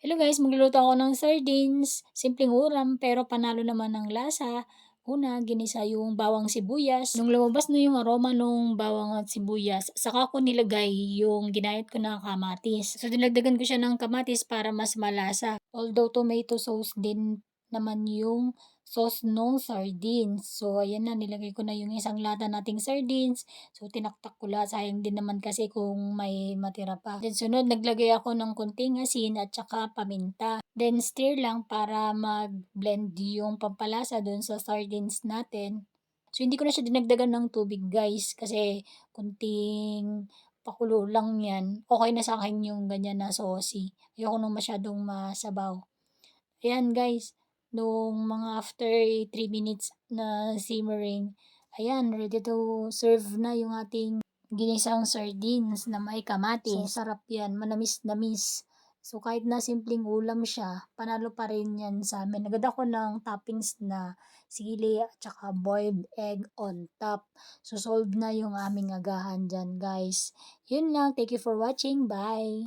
Hello guys, magluluto ako ng sardines. Simpleng ulam pero panalo naman ng lasa. Una, ginisa yung bawang sibuyas. Nung lumabas na yung aroma nung bawang at sibuyas, saka ko nilagay yung ginayat ko na kamatis. So dinagdagan ko siya ng kamatis para mas malasa. Although tomato sauce din naman yung sauce ng sardines. So ayan na, nilagay ko na yung isang lata nating sardines. So tinaktak ko lahat, sayang din naman kasi kung may matira pa. Then sunod, naglagay ako ng konting asin at saka paminta. Then stir lang para mag-blend yung pampalasa dun sa sardines natin. So hindi ko na siya dinagdagan ng tubig guys kasi konting pakulo lang yan. Okay na sa akin yung ganyan na saucy. Ayoko nung masyadong masabaw. Ayan guys, nung mga after 3 minutes na simmering, ayan, ready to serve na yung ating ginisang sardines na may kamatis. So, sarap yan, manamis-namis. So, kahit na simpleng ulam siya, panalo pa rin yan sa amin. Agad ako ng toppings na sili at saka boiled egg on top. So, solved na yung aming agahan dyan, guys. Yun lang. Thank you for watching. Bye!